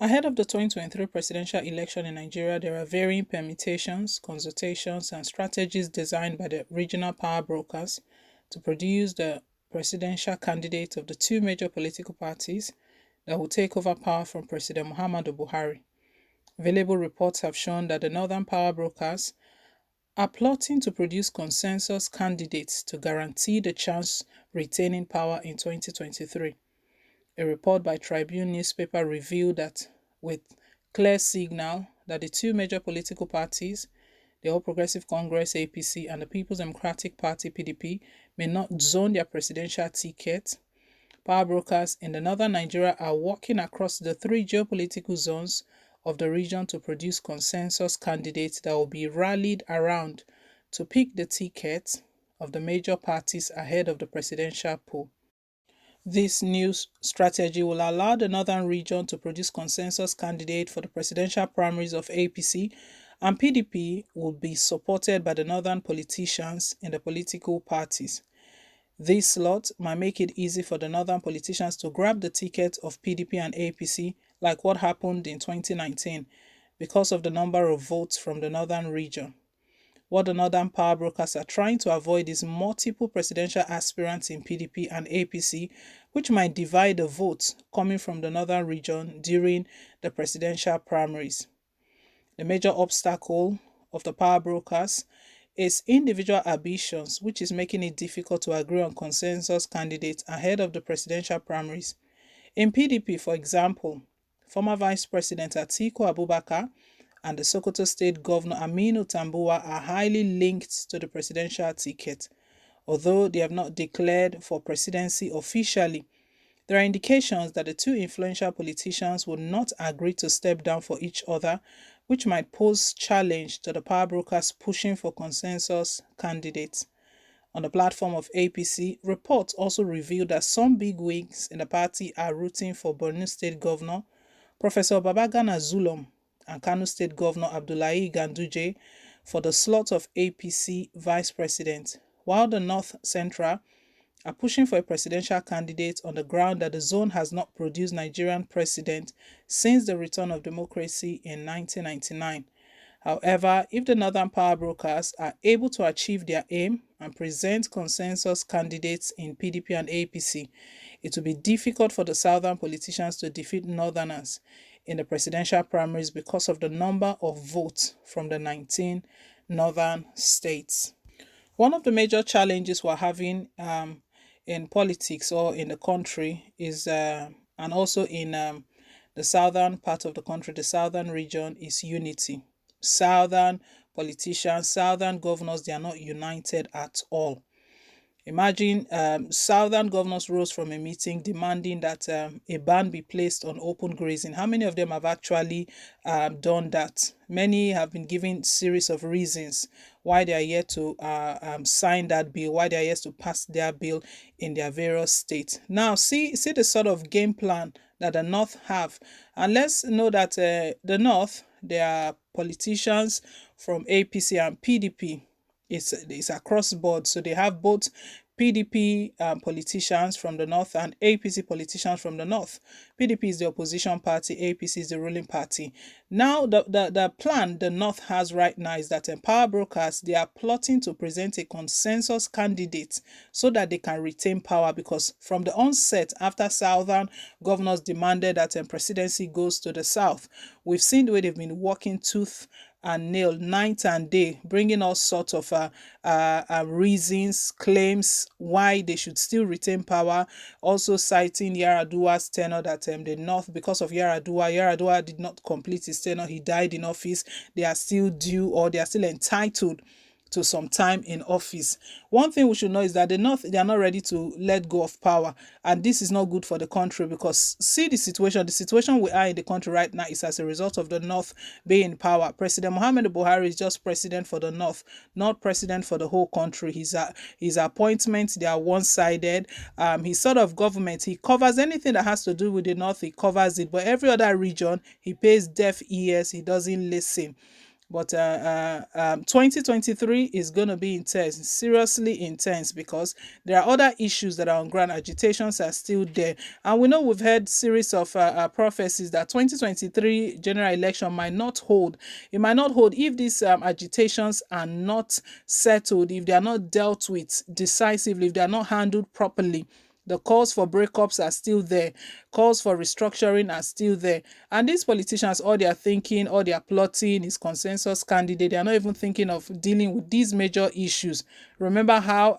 Ahead of the 2023 presidential election in Nigeria, there are varying permutations, consultations, and strategies designed by the regional power brokers to produce the presidential candidate of the two major political parties that will take over power from President Muhammadu Buhari. Available reports have shown that the northern power brokers are plotting to produce consensus candidates to guarantee the chance retaining power in 2023. A report by Tribune newspaper revealed that with clear signal that the two major political parties, the All Progressive Congress APC and the People's Democratic Party PDP, may not zone their presidential ticket, power brokers in the northern Nigeria are working across the three geopolitical zones of the region to produce consensus candidates that will be rallied around to pick the tickets of the major parties ahead of the presidential poll. This new strategy will allow the northern region to produce consensus candidate for the presidential primaries of APC, and PDP will be supported by the northern politicians in the political parties. This slot might make it easy for the northern politicians to grab the ticket of PDP and APC like what happened in 2019 because of the number of votes from the northern region. What the northern power brokers are trying to avoid is multiple presidential aspirants in PDP and APC, which might divide the votes coming from the northern region during the presidential primaries. The major obstacle of the power brokers is individual ambitions, which is making it difficult to agree on consensus candidates ahead of the presidential primaries. In PDP, for example, former Vice President Atiku Abubakar and the Sokoto State Governor Aminu Tambuwa are highly linked to the presidential ticket. Although they have not declared for presidency officially, there are indications that the two influential politicians would not agree to step down for each other, which might pose challenge to the power brokers pushing for consensus candidates. On the platform of APC, reports also revealed that some big wigs in the party are rooting for Borno State Governor Professor Babagana Zulum and Kano State Governor Abdullahi Ganduje for the slot of APC Vice President, while the North Central are pushing for a presidential candidate on the ground that the zone has not produced Nigerian president since the return of democracy in 1999. However, if the northern power brokers are able to achieve their aim and present consensus candidates in PDP and APC, it will be difficult for the southern politicians to defeat northerners in the presidential primaries because of the number of votes from the 19 northern states. One of the major challenges we're having in politics or in the country is, and also in the southern part of the country, the southern region, is unity. Southern politicians, southern governors, they are not united at all. Imagine southern governors rose from a meeting demanding that a ban be placed on open grazing. How many of them have actually done that? Many have been given series of reasons why they are yet to sign that bill, why they are yet to pass their bill in their various states. Now, see the sort of game plan that the North have, and let's know that the North, there are politicians from APC and PDP. It's across board. So they have both PDP politicians from the north and APC politicians from the north. PDP is the opposition party, APC is the ruling party. Now, the plan the north has right now is that power brokers, they are plotting to present a consensus candidate so that they can retain power, because from the onset, after southern governors demanded that presidency goes to the south, we've seen the way they've been working tooth and nail night and day, bringing all sorts of reasons, claims why they should still retain power. Also citing Yaradua's tenure, that the North, because of Yaradua did not complete his tenure. He died in office. They are still due, or they are still entitled to some time in office. One thing we should know is that the North, they are not ready to let go of power, and this is not good for the country, because see the situation we are in the country right now is as a result of the North being in power. President Muhammadu Buhari is just president for the North, not president for the whole country. His appointments, they are one-sided. His sort of government, he covers anything that has to do with the North, he covers it, but every other region he pays deaf ears, he doesn't listen. But 2023 is going to be intense, seriously intense, because there are other issues that are on ground. Agitations are still there. And we know we've had series of prophecies that 2023 general election might not hold. It might not hold if these agitations are not settled, if they are not dealt with decisively, if they are not handled properly. The calls for breakups are still there. Calls for restructuring are still there. And these politicians, all they are thinking, all they are plotting is consensus candidate. They are not even thinking of dealing with these major issues. Remember how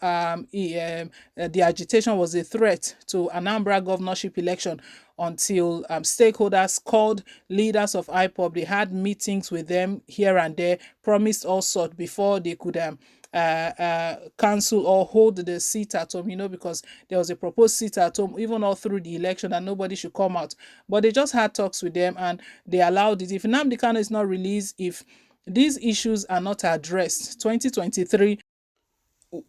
the agitation was a threat to Anambra governorship election until stakeholders called leaders of IPOB. They had meetings with them here and there, promised all sorts before they could cancel or hold the seat at home, because there was a proposed seat at home even all through the election and nobody should come out. But they just had talks with them and they allowed it. If Nnamdi Kanu is not released, if these issues are not addressed, 2023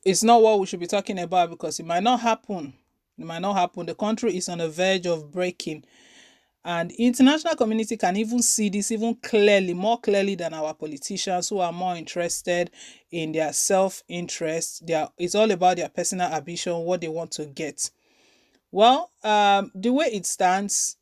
is not what we should be talking about, because it might not happen. It might not happen. The country is on the verge of breaking. And international community can even see this even clearly, more clearly than our politicians, who are more interested in their self-interest. It's all about their personal ambition, what they want to get. Well, the way it stands,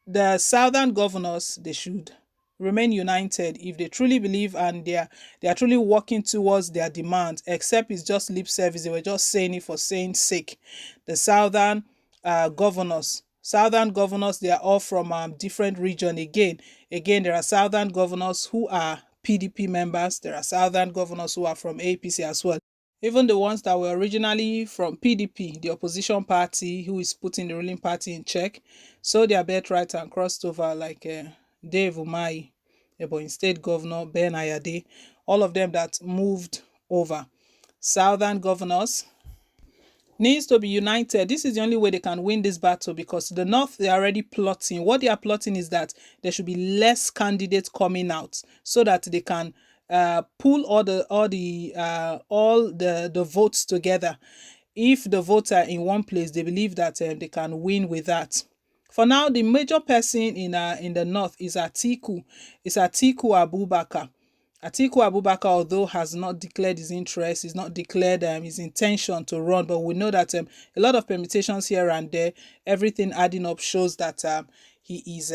the southern governors, they should remain united if they truly believe and they are truly working towards their demands, except it's just lip service. They were just saying it for saying sake. The southern governors, they are all from different region. Again, there are southern governors who are PDP members. There are southern governors who are from APC as well. Even the ones that were originally from PDP, the opposition party, who is putting the ruling party in check, so their birthright and crossed over, like Dave Umahi, Ebonyi State Governor Ben Ayade, all of them that moved over. Southern governors needs to be united. This is the only way they can win this battle, because the North, they are already plotting. What they are plotting is that there should be less candidates coming out so that they can pull all the votes together. If the votes are in one place, they believe that they can win with that. For now, the major person in the North is Atiku. It's Atiku Abubakar. Atiku Abubakar, although has not declared his interest, he's not declared his intention to run, but we know that a lot of permutations here and there, everything adding up shows that he's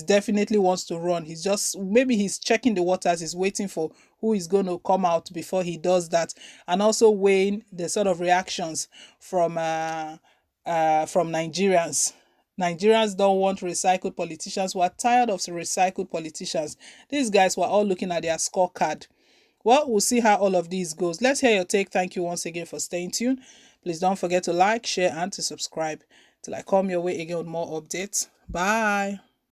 definitely wants to run. He's just, maybe he's checking the waters, he's waiting for who is going to come out before he does that, and also weighing the sort of reactions from Nigerians. Nigerians don't want recycled politicians. We're tired of recycled politicians. These guys were all looking at their scorecard. Well, we'll see how all of these goes. Let's hear your take. Thank you once again for staying tuned. Please don't forget to like, share, and to subscribe till I come your way again with more updates. Bye.